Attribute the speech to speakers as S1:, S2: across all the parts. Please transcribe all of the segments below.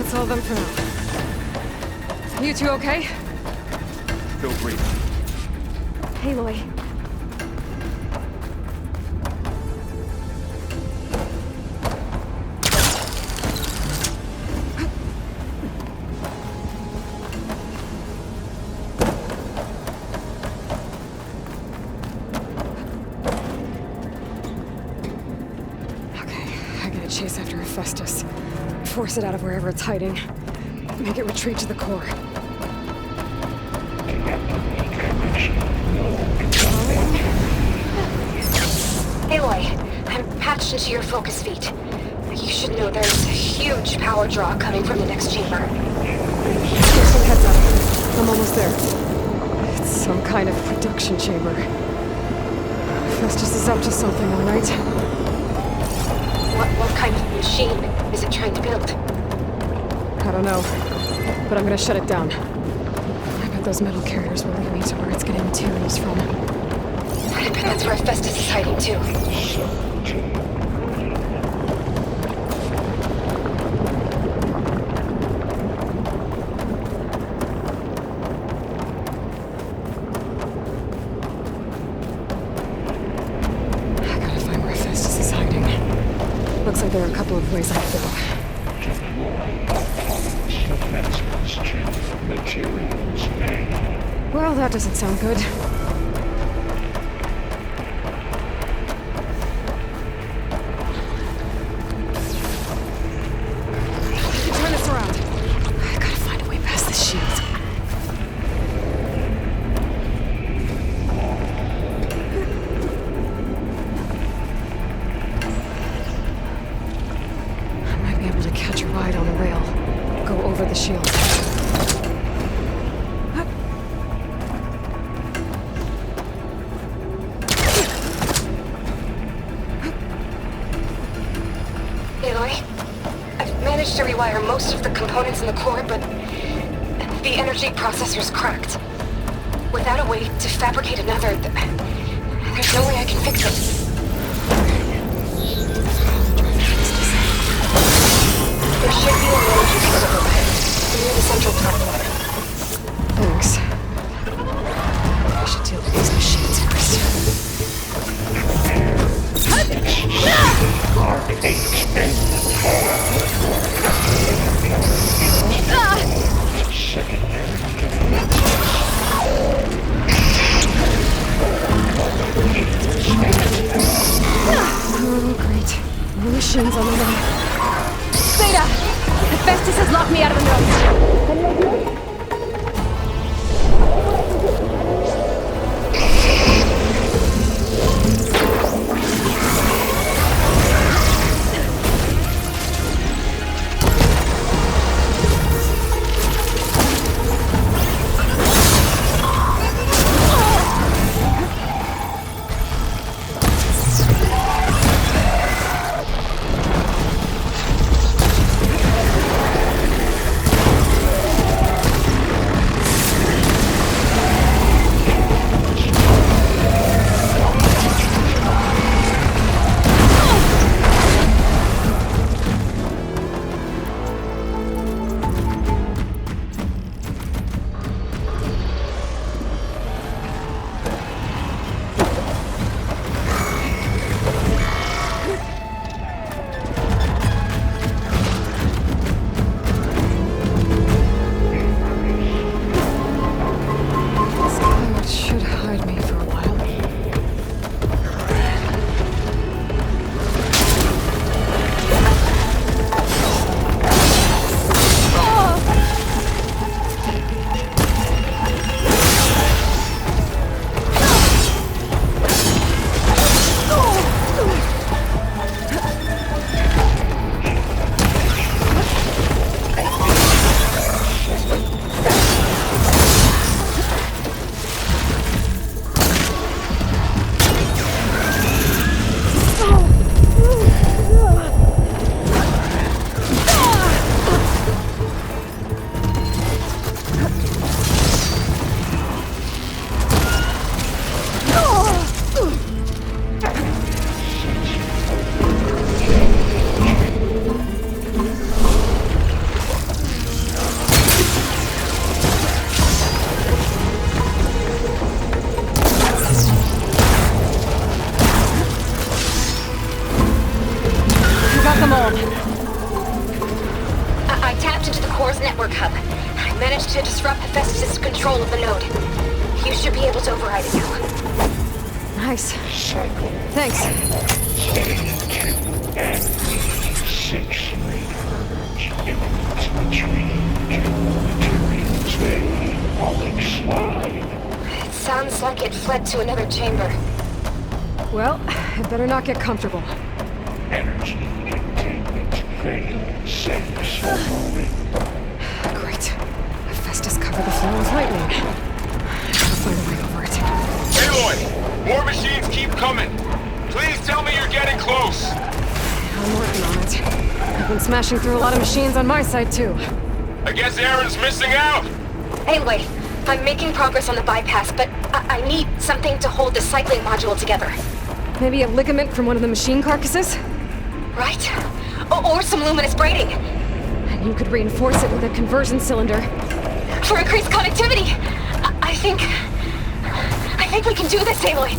S1: That's all of them for now. You two okay?
S2: Still breathing.
S1: Aloy.
S3: Chase after Hephaestus. Force it out of wherever it's hiding. Make it retreat to the core.
S4: Aloy, I'm patched into your focus feed. You should know there's a huge power draw coming from the next chamber.
S3: Give some heads up. I'm almost there. It's some kind of production chamber. Hephaestus is up to something, all right?
S4: What kind of machine is it trying to build?
S3: I don't know, but I'm gonna shut it down. I bet those metal carriers will lead me to where it's getting materials from.
S4: I bet that's where Hephaestus is hiding too.
S3: I gotta find where Hephaestus is hiding. Looks like there are a couple of ways I can go. Well, that doesn't sound good. Turn this around. I gotta find a way past this shield. I might be able to catch a ride on the rail. Go over the shield.
S4: Aloy, I've managed to rewire most of the components in the core, but the energy processor's cracked. Without a way to fabricate another, there's no way I can fix it. There should be an energy source overhead, near the central platform.
S3: Thanks. I should deal with these machines first. Oh, great. More machines on the way.
S1: Beta! Hephaestus has locked me out of the nose.
S4: tapped into the core's network hub. I managed to disrupt Hephaestus' control of the node. You should be able to override it now.
S3: Nice. Thanks.
S4: It sounds like it fled to another chamber.
S3: Well, it better not get comfortable.
S5: Energy containment failed. Save for moment.
S3: Great. Hephaestus covered the floor with lightning. I'll find a way over it.
S2: Aloy, more machines keep coming. Please tell me you're getting close.
S3: I'm working on it. I've been smashing through a lot of machines on my side, too.
S2: I guess Aaron's missing out.
S4: Anyway, I'm making progress on the bypass, but I need something to hold the cycling module together.
S3: Maybe a ligament from one of the machine carcasses?
S4: Right? Or some luminous braiding.
S3: And you could reinforce it with a conversion cylinder.
S4: For increased connectivity! I think we can do this, Aloy!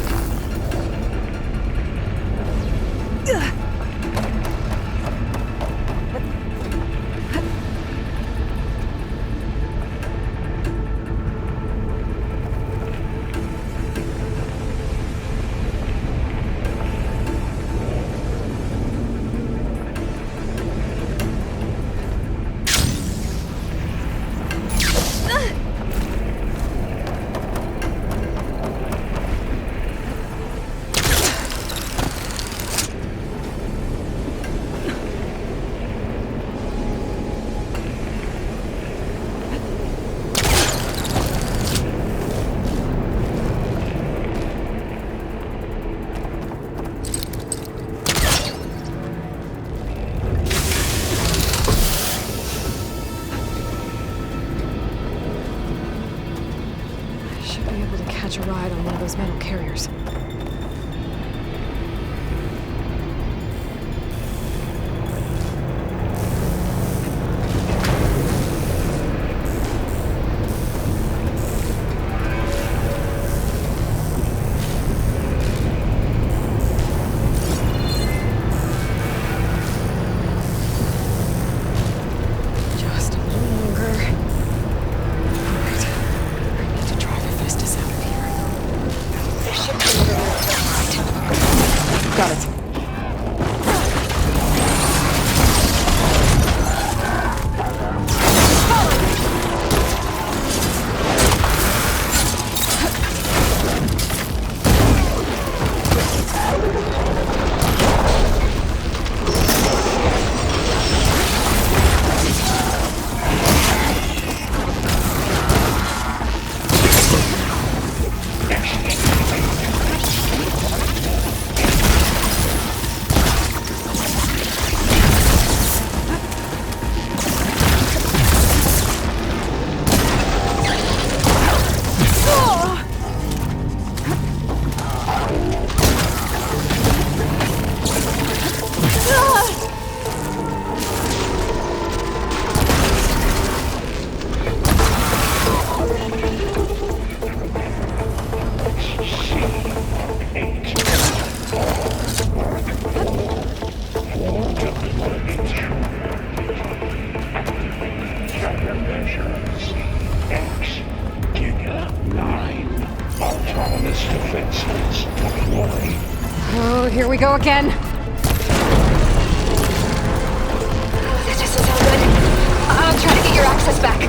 S3: Catch a ride on one of those metal carriers. Just a little longer. Alright. I need to drive Hephaestus out of here.
S4: There should be another route to the right.
S3: Got it. Oh, here we go again.
S4: This doesn't sound good. I'll try to get your access back.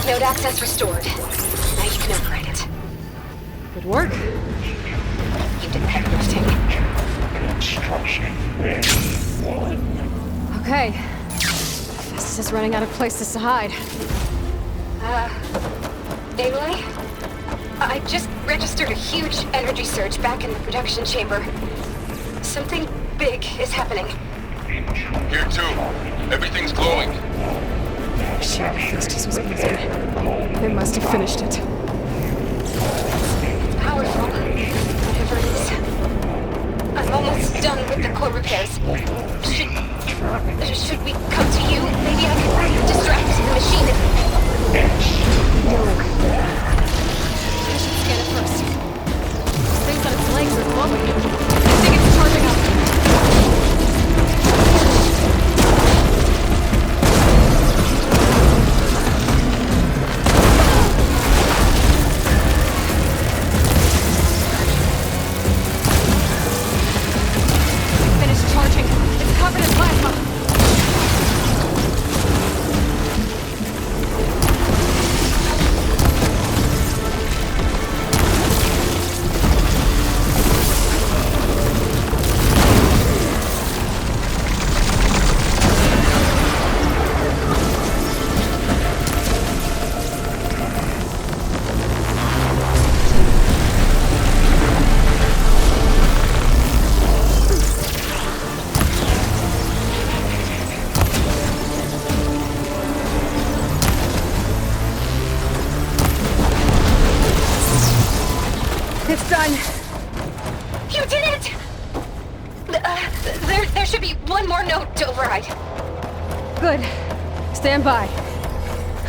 S4: Node access restored. Now you can override it.
S3: Good work.
S4: You did heavy lifting.
S3: running out of places to hide.
S4: Aloy? I just registered a huge energy surge back in the production chamber. Something big is happening.
S2: Here too. Everything's glowing.
S3: Shit, Festus was busy. They must have finished it.
S4: It's powerful. Whatever it is. I'm almost done with the core repairs. Should we come to you? Maybe I can distract the machine if...
S3: No. I should scan it first. This thing's on its legs are glowing. I think it's charging up. Finished charging. It's covered in plasma. It's done.
S4: You did it! There should be one more note to override.
S3: Good. Stand by.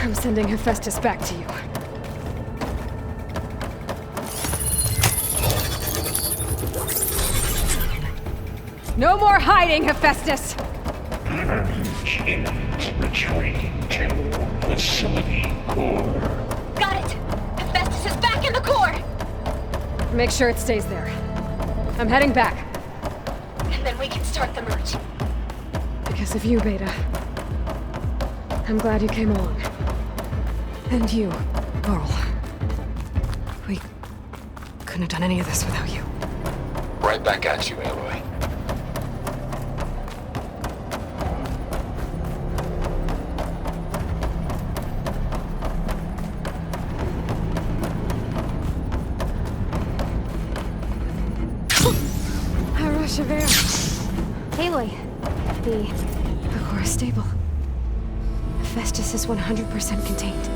S3: I'm sending Hephaestus back to you. No more hiding, Hephaestus!
S5: Retreating to facility core.
S4: Got it! Hephaestus is back in the core!
S3: Make sure it stays there. I'm heading back.
S4: And then we can start the merge.
S3: Because of you, Beta. I'm glad you came along. And you, Carl. We couldn't have done any of this without you.
S2: Right back at you, Aloy.
S3: Aloy, the core is stable. Hephaestus is 100% contained.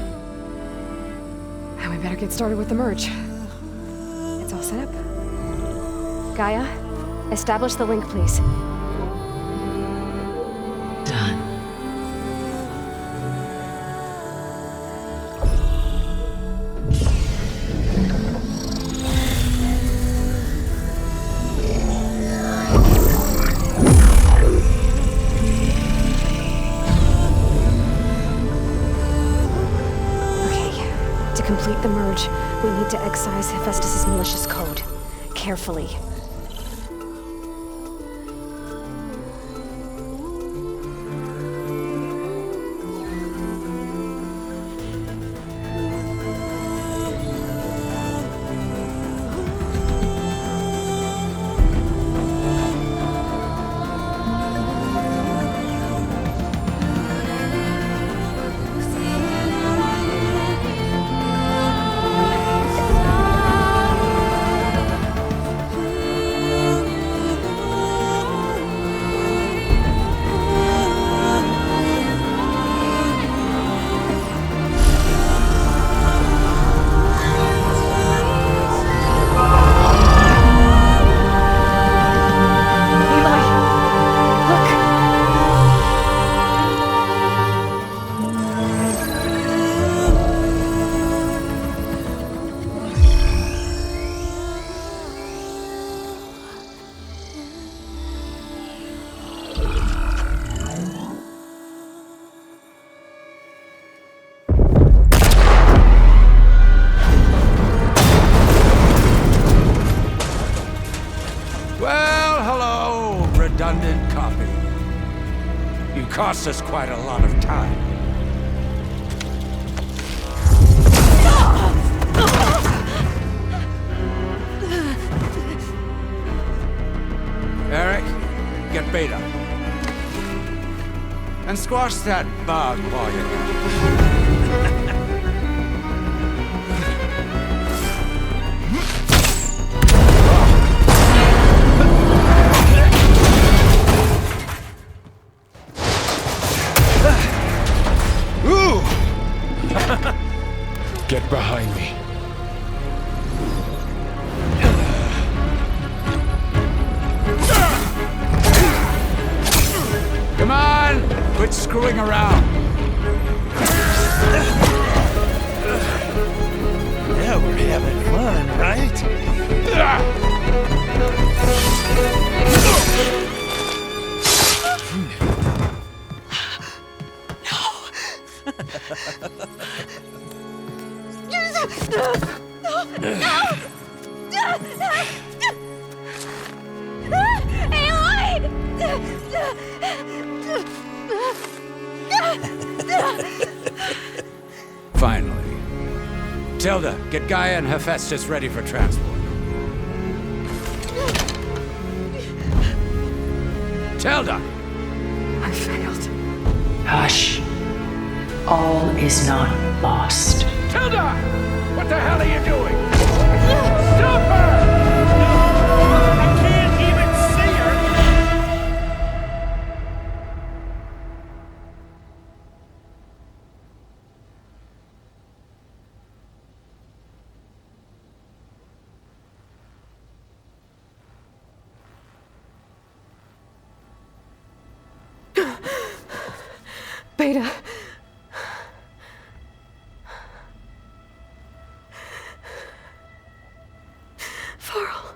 S3: And we better get started with the merge. It's all set up. Gaia, establish the link, please.
S6: Done.
S3: To complete the merge, we need to excise Hephaestus' malicious code. Carefully.
S7: redundant copy. You cost us quite a lot of time. Eric, get Beta. and squash that bug while you're at it.
S2: Get behind me.
S7: Come on! Quit screwing around.
S6: Yeah, we're having fun, right?
S7: Finally. Tilda, get Gaia and Hephaestus ready for transport. Tilda!
S3: I failed.
S8: Hush. All is not lost.
S7: Tilda! What the hell are you doing? Stop her!
S6: I can't even see her!
S3: Beta. Farrell.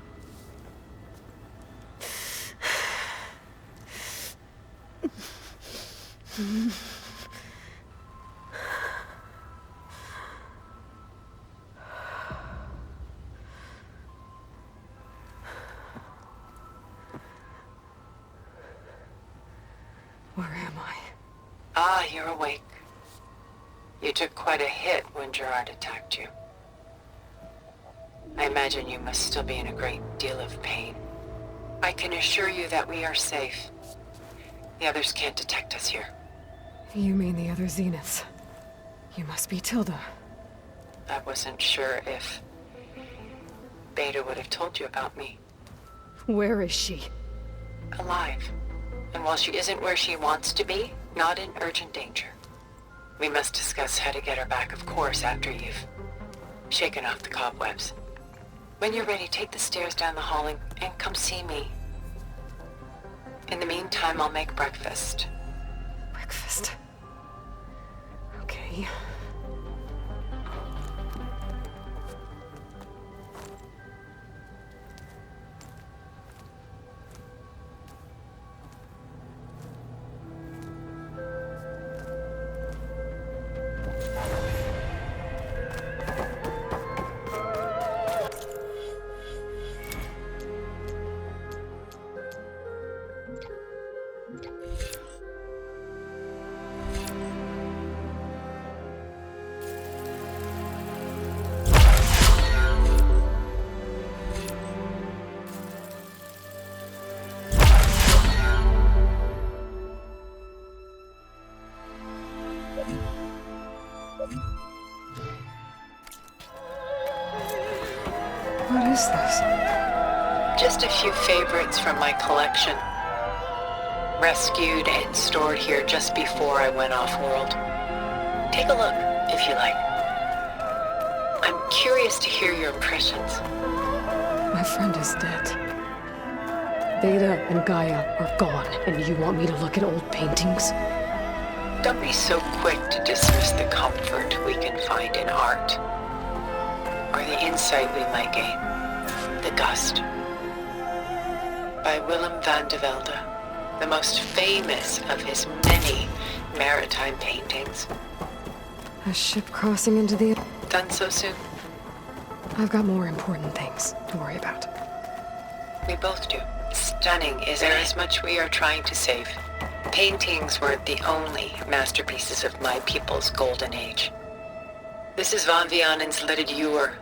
S3: Where am I?
S8: Ah, you're awake. You took quite a hit when Gerard attacked you. I imagine you must still be in a great deal of pain. I can assure you that we are safe. The others can't detect us here.
S3: You mean the other Zeniths? You must be Tilda.
S8: I wasn't sure if Beta would have told you about me.
S3: Where is she?
S8: Alive. And while she isn't where she wants to be, not in urgent danger. We must discuss how to get her back, of course, after you've shaken off the cobwebs. When you're ready, take the stairs down the hall and come see me. In the meantime, I'll make breakfast.
S3: Breakfast. Okay. What is this?
S8: Just a few favorites from my collection. Rescued and stored here just before I went off-world. Take a look, if you like. I'm curious to hear your impressions.
S3: My friend is dead. Beta and Gaia are gone, and you want me to look at old paintings?
S8: Don't be so quick to dismiss the comfort we can find in art. Or the insight we might gain. The Gust. By Willem van de Velde, the most famous of his many maritime paintings.
S3: A ship crossing into the...
S8: Done so soon?
S3: I've got more important things to worry about.
S8: We both do. Stunning, is there is much we are trying to save. Paintings weren't the only masterpieces of my people's golden age. This is Van Vianen's Leaded Ewer,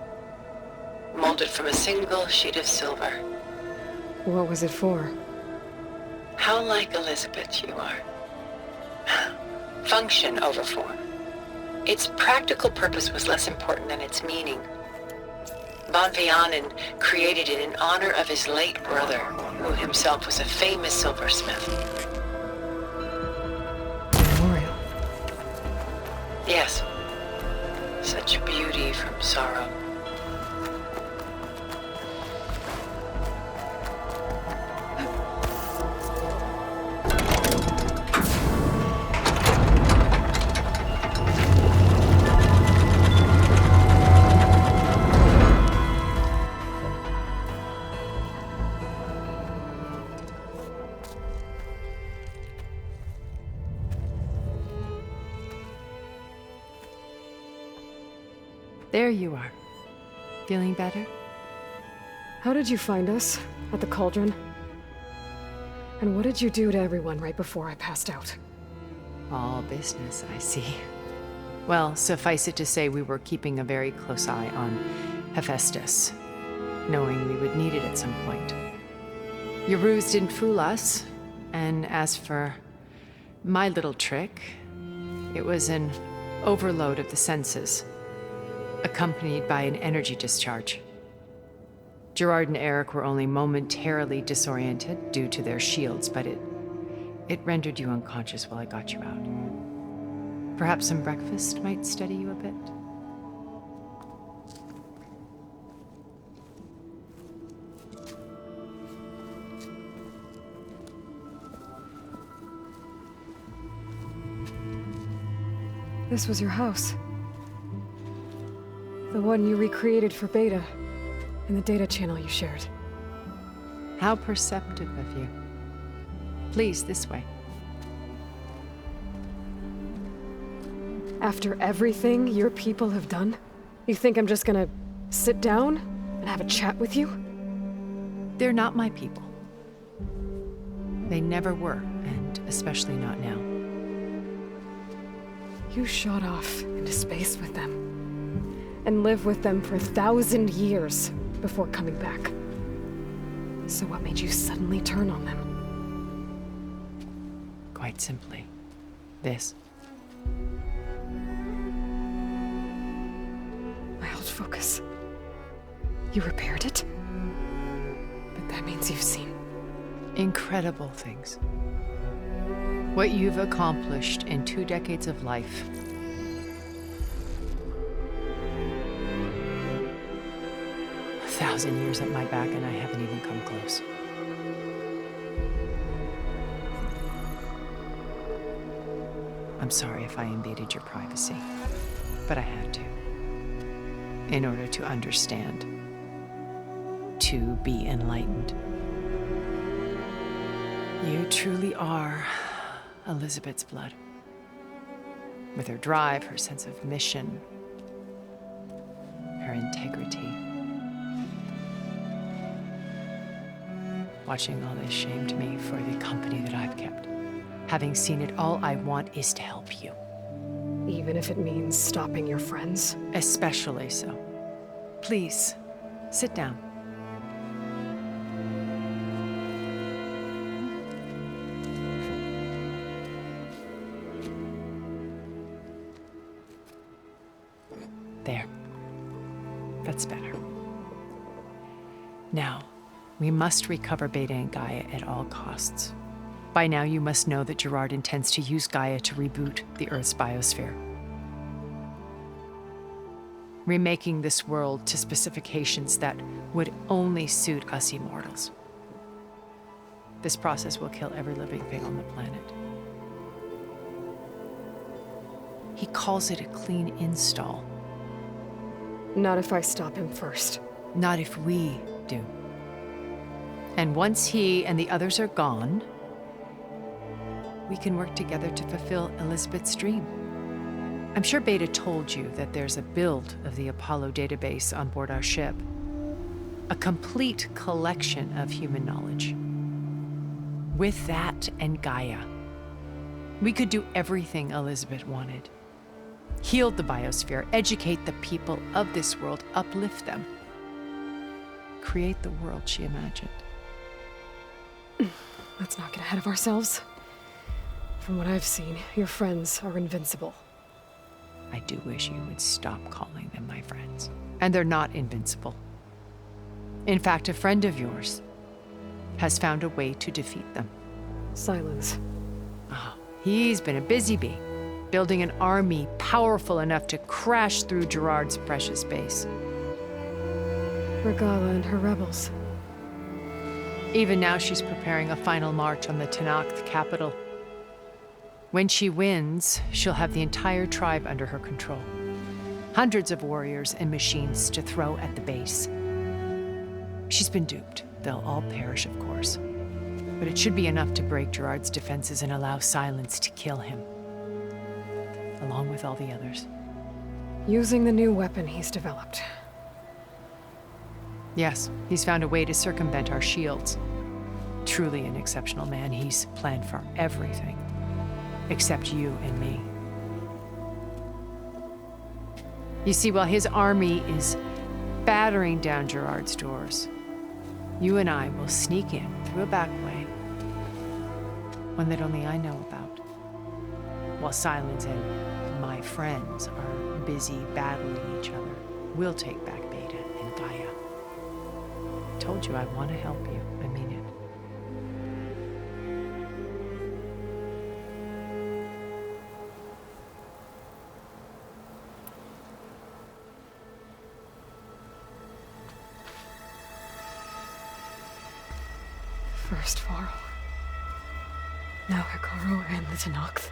S8: molded from a single sheet of silver.
S3: What was it for?
S8: How like Elizabeth you are. Function over form. Its practical purpose was less important than its meaning. Von Vianen created it in honor of his late brother, who himself was a famous silversmith.
S3: Memorial.
S8: Yes. Such beauty from sorrow.
S9: There you are. Feeling better?
S3: How did you find us? At the cauldron? And what did you do to everyone right before I passed out?
S9: All business, I see. Well, suffice it to say we were keeping a very close eye on Hephaestus, knowing we would need it at some point. Your ruse didn't fool us, and as for my little trick, it was an overload of the senses, accompanied by an energy discharge. Gerard and Eric were only momentarily disoriented due to their shields, but it rendered you unconscious while I got you out. Perhaps some breakfast might steady you a bit?
S3: This was your house. The one you recreated for Beta, in the data channel you shared.
S9: How perceptive of you. Please, this way.
S3: After everything your people have done, you think I'm just gonna sit down and have a chat with you?
S9: They're not my people. They never were, and especially not now.
S3: You shot off into space with them, and lived with them for 1,000 years before coming back. So what made you suddenly turn on them?
S9: Quite simply, this.
S3: My old focus. You repaired it? But that means you've seen
S9: Incredible things. What you've accomplished in 2 decades of life. A 1,000 years at my back and I haven't even come close. I'm sorry if I invaded your privacy, but I had to. In order to understand. To be enlightened. You truly are Elizabeth's blood. With her drive, her sense of mission, her integrity. Watching all this shamed me for the company that I've kept. Having seen it, all I want is to help you.
S3: even if it means stopping your friends?
S9: Especially so. Please, sit down. There. That's better. Now, we must recover Beta and Gaia at all costs. By now, you must know that Gerard intends to use Gaia to reboot the Earth's biosphere. Remaking this world to specifications that would only suit us immortals. This process will kill every living thing on the planet. He calls it a clean install.
S3: Not if I stop him first.
S9: Not if we do. And once he and the others are gone, we can work together to fulfill Elizabeth's dream. I'm sure Beta told you that there's a build of the Apollo database on board our ship. A complete collection of human knowledge. With that and Gaia, we could do everything Elizabeth wanted. Heal the biosphere, educate the people of this world, uplift them. Create the world she imagined.
S3: Let's not get ahead of ourselves. From what I've seen, your friends are invincible.
S9: I do wish you would stop calling them my friends. And they're not invincible. In fact, a friend of yours has found a way to defeat them.
S3: Silence.
S9: Oh, he's been a busy bee, building an army powerful enough to crash through Gerard's precious base.
S3: Regala and her rebels.
S9: Even now, she's preparing a final march on the Tenakth capital. When she wins, she'll have the entire tribe under her control. Hundreds of warriors and machines to throw at the base. She's been duped. They'll all perish, of course. But it should be enough to break Gerard's defenses and allow Silence to kill him. Along with all the others.
S3: Using the new weapon he's developed.
S9: Yes, he's found a way to circumvent our shields. Truly an exceptional man. He's planned for everything. Except you and me. You see, while his army is battering down Gerard's doors, you and I will sneak in through a back way, one that only I know about, while Silence and my friends are busy battling each other. We'll take back Beta and Gaia. I told you I want to help you. I mean it.
S3: First Varl. Now Hikaru and the Tenakth.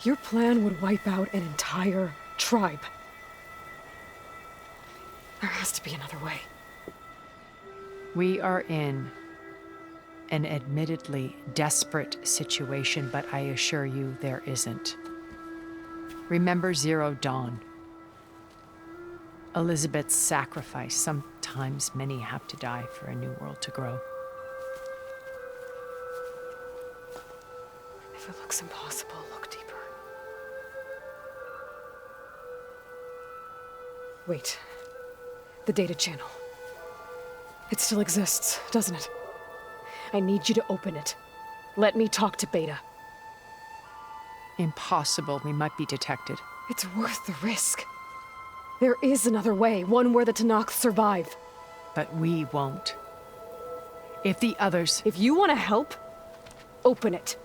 S3: Your plan would wipe out an entire tribe. There has to be another way.
S9: We are in an admittedly desperate situation, but I assure you there isn't. Remember Zero Dawn. Elizabeth's sacrifice. Sometimes many have to die for a new world to grow.
S3: If it looks impossible, look deeper. Wait. The data channel. It still exists, doesn't it? I need you to open it. Let me talk to Beta.
S9: Impossible. We might be detected.
S3: It's worth the risk. There is another way, one where the Tenakth survive.
S9: But we won't. If the others...
S3: If you want to help, open it.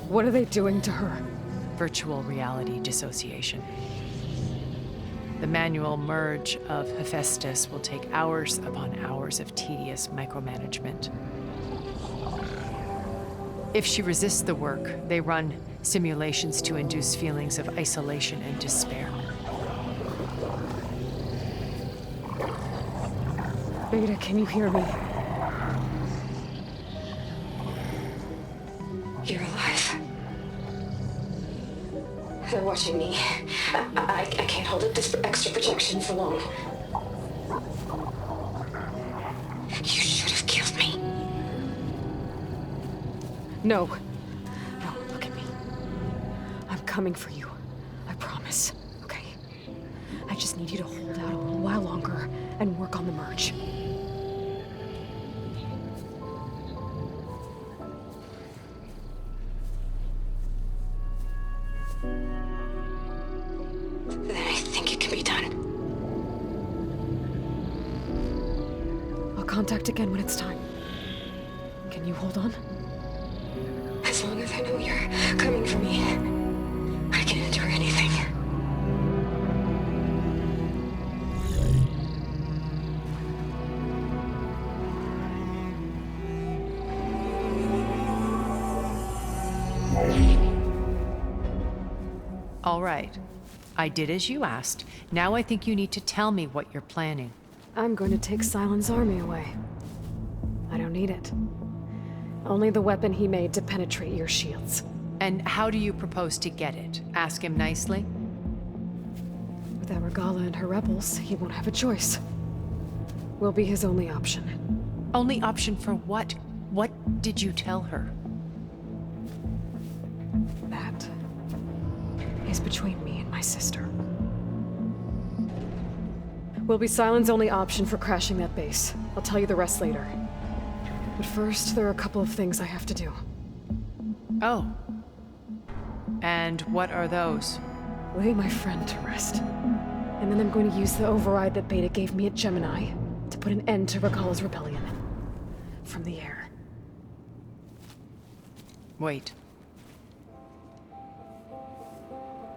S3: What are they doing to her?
S9: Virtual reality dissociation. The manual merge of Hephaestus will take hours upon hours of tedious micromanagement. If she resists the work, they run simulations to induce feelings of isolation and despair.
S3: Beta, can you hear me?
S4: You're alive. They're watching me. I can't hold up this extra protection for long. You should have killed me.
S3: No. No, look at me. I'm coming for you. I promise. Okay? I just need you to hold out a little while longer and work on the merge.
S4: Then I think it can be done.
S3: I'll contact again when it's time. Can you hold on?
S4: As long as I know you're coming for me, I can endure anything.
S9: All right. I did as you asked. Now I think you need to tell me what you're planning.
S3: I'm going to take Silent's army away. I don't need it. Only the weapon he made to penetrate your shields.
S9: And how do you propose to get it? Ask him nicely?
S3: Without Regala and her rebels, he won't have a choice. We'll be his only option.
S9: Only option for what? What did you tell her?
S3: That is between me and my sister. Will be Silent's only option for crashing that base. I'll tell you the rest later. But first, there are a couple of things I have to do.
S9: Oh. And what are those?
S3: Lay my friend to rest. And then I'm going to use the override that Beta gave me at Gemini to put an end to Regala's rebellion. From the air.
S9: Wait.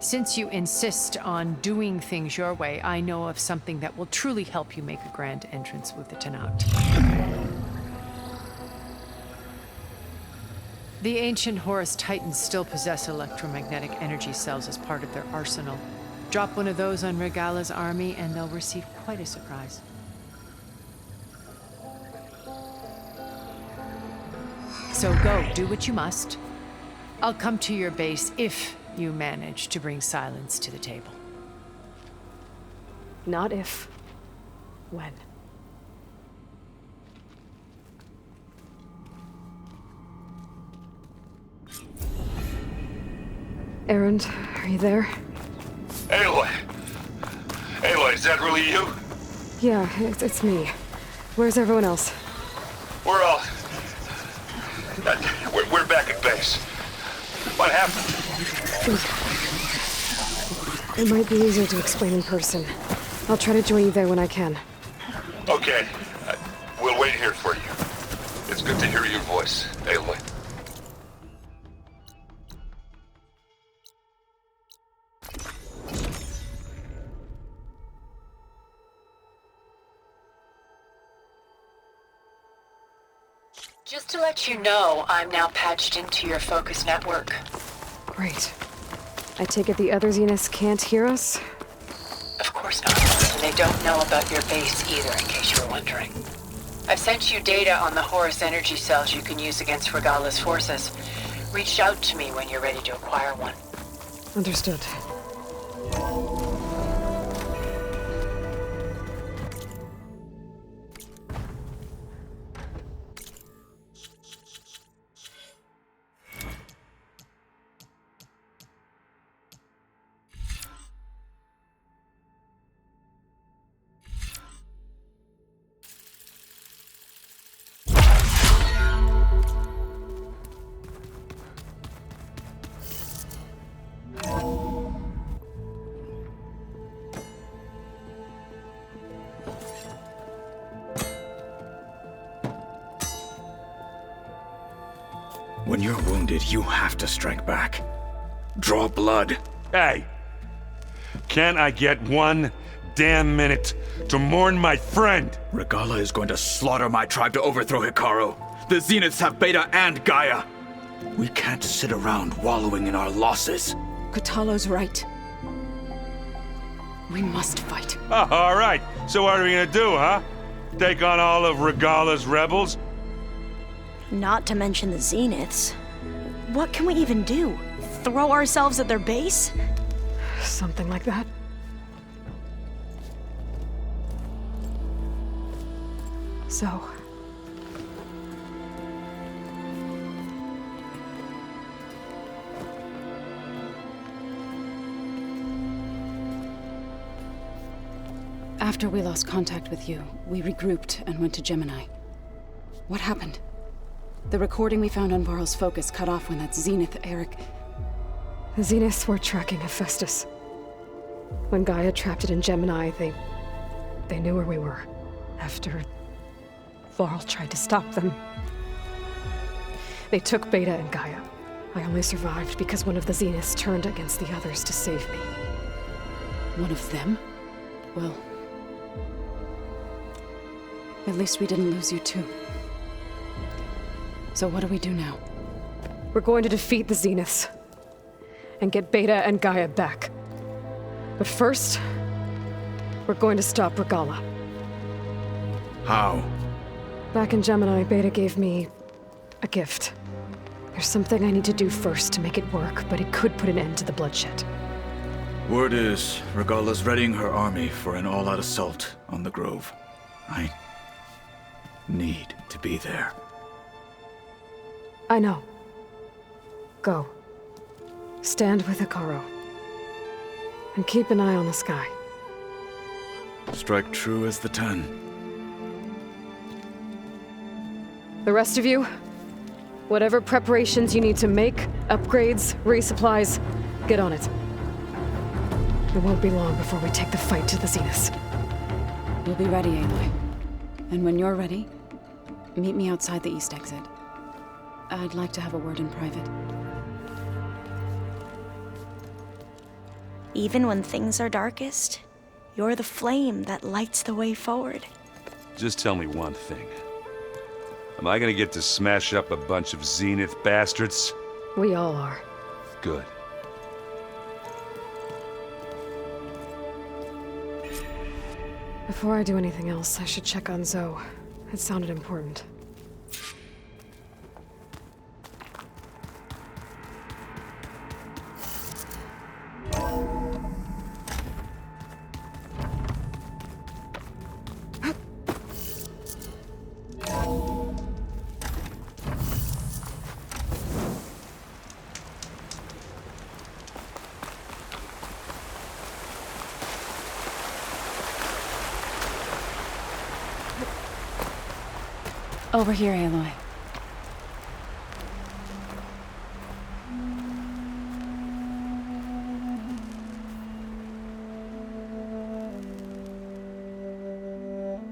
S9: Since you insist on doing things your way, I know of something that will truly help you make a grand entrance with the Tenat. The ancient Horus Titans still possess electromagnetic energy cells as part of their arsenal. Drop one of those on Regala's army and they'll receive quite a surprise. So go, do what you must. I'll come to your base if you manage to bring silence to the table.
S3: Not if. When. Erend, are you there?
S2: Aloy! Aloy, is that really you?
S3: Yeah, it's me. Where's everyone else?
S2: We're all... We're back at base. What happened?
S3: It might be easier to explain in person. I'll try to join you there when I can.
S2: Okay. We'll wait here for you. It's good to hear your voice, Aloy.
S8: Just to let you know, I'm now patched into your focus network.
S3: Great. I take it the other Zeniths can't hear us?
S8: Of course not. And they don't know about your base either, in case you were wondering. I've sent you data on the Horus energy cells you can use against Regala's forces. Reach out to me when you're ready to acquire one.
S3: Understood.
S10: When you're wounded, you have to strike back. Draw blood.
S2: Hey! Can't I get one damn minute to mourn my friend?
S10: Regala is going to slaughter my tribe to overthrow Hikaru. The Zeniths have Beta and Gaia. We can't sit around wallowing in our losses.
S1: Kutalo's right. We must fight.
S2: Oh, all right. So what are we gonna do, huh? Take on all of Regala's rebels?
S1: Not to mention the Zeniths. What can we even do? Throw ourselves at their base?
S3: Something like that. So...
S11: After we lost contact with you, we regrouped and went to Gemini. What happened? The recording we found on Varl's focus cut off when that Zenith, Eric...
S3: The Zeniths were tracking Hephaestus. When Gaia trapped it in Gemini, they knew where we were. After... Varl tried to stop them. They took Beta and Gaia. I only survived because one of the Zeniths turned against the others to save me.
S11: One of them? Well... At least we didn't lose you too. So what do we do now?
S3: We're going to defeat the Zeniths. and get Beta and Gaia back. But first, we're going to stop Regala.
S10: How?
S3: Back in Gemini, Beta gave me a gift. There's something I need to do first to make it work, but it could put an end to the bloodshed.
S10: Word is, Regala's readying her army for an all-out assault on the Grove. I need to be there.
S3: I know. Go. Stand with Hikaru. And keep an eye on the sky.
S10: Strike true as the 10.
S3: The rest of you, whatever preparations you need to make, upgrades, resupplies, get on it. It won't be long before we take the fight to the Zeniths.
S11: We'll be ready, Aloy. And when you're ready, meet me outside the east exit. I'd like to have a word in private.
S1: Even when things are darkest, you're the flame that lights the way forward.
S2: Just tell me one thing. Am I gonna get to smash up a bunch of Zenith bastards?
S3: We all are.
S2: Good.
S3: Before I do anything else, I should check on Zoe. It sounded important.
S11: Over here, Aloy.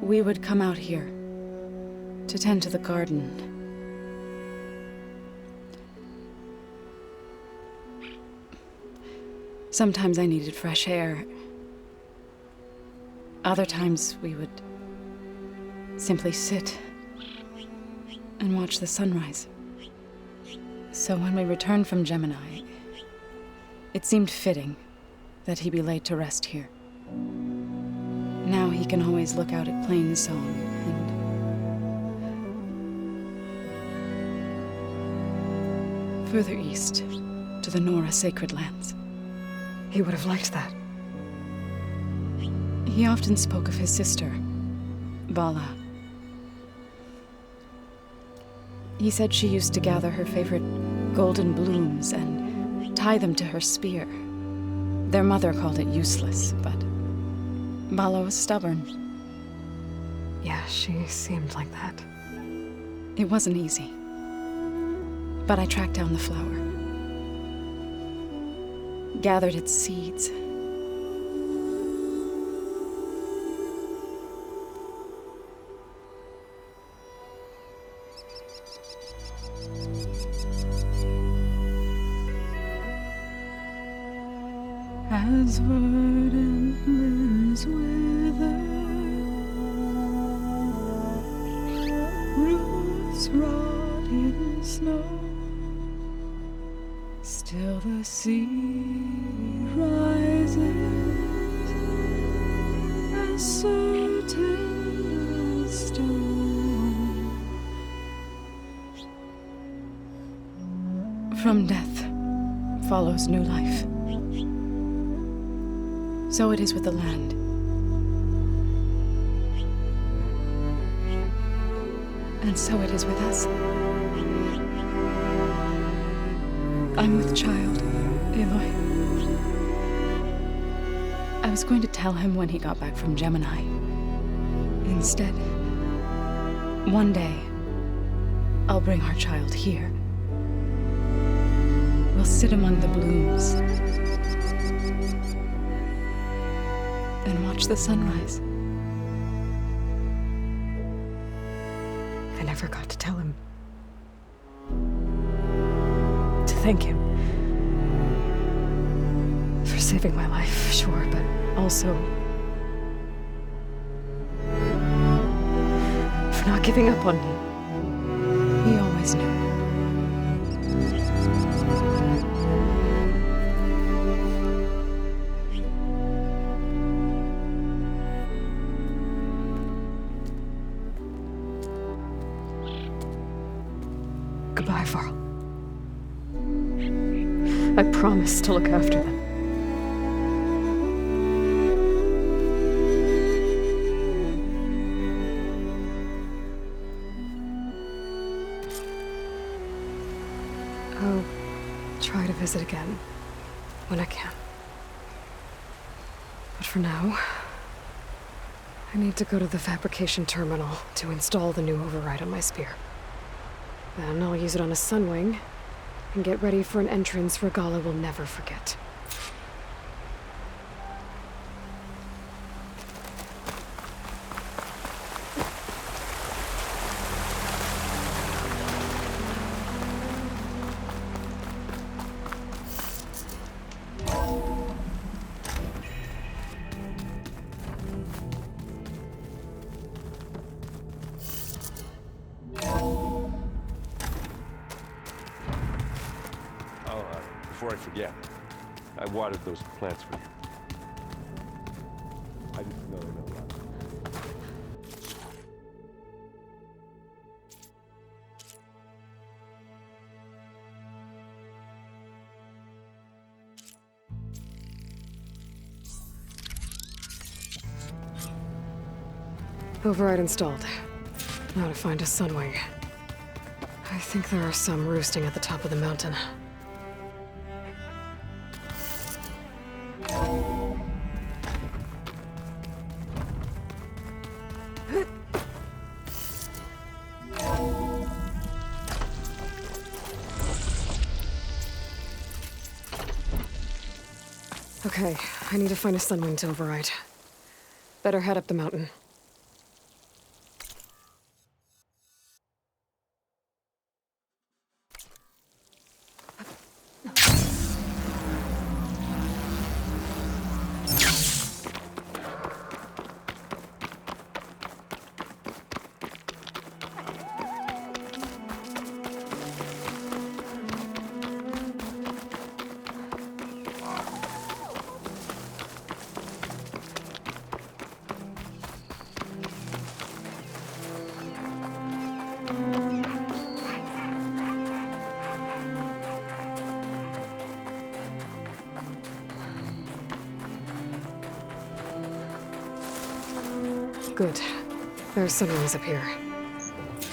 S11: We would come out here to tend to the garden. Sometimes I needed fresh air. Other times we would simply sit and watch the sunrise. So when we returned from Gemini, it seemed fitting that he be laid to rest here. Now he can always look out at Plain Song and further east to the Nora Sacred Lands.
S3: He would have liked that.
S11: He often spoke of his sister, Vala. He said she used to gather her favorite golden blooms and tie them to her spear. Their mother called it useless, but Vala was stubborn.
S3: Yeah, she seemed like that.
S11: It wasn't easy. But I tracked down the flower. Gathered its seeds. As verdant limbs wither, roots rot in snow, still the sea rises, as certain as stone. From death follows new life. So it is with the land. And so it is with us. I'm with child, Aloy. I was going to tell him when he got back from Gemini. Instead, one day, I'll bring our child here. We'll sit among the blooms and watch the sunrise.
S3: I never got to tell him. To thank him. For saving my life, sure, but also for not giving up on me.
S11: He always knew.
S3: I promise to look after them. I'll try to visit again when I can. But for now, I need to go to the fabrication terminal to install the new override on my spear. Then I'll use it on a sunwing and get ready for an entrance Regala will never forget.
S12: Before I forget, I watered those plants for you. I didn't know they know that.
S3: Override installed. Now to find a sunwing. I think there are some roosting at the top of the mountain. Okay, I need to find a sunwing to override. Better head up the mountain. Good. There are sunwings up here.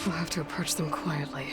S3: I'll have to approach them quietly.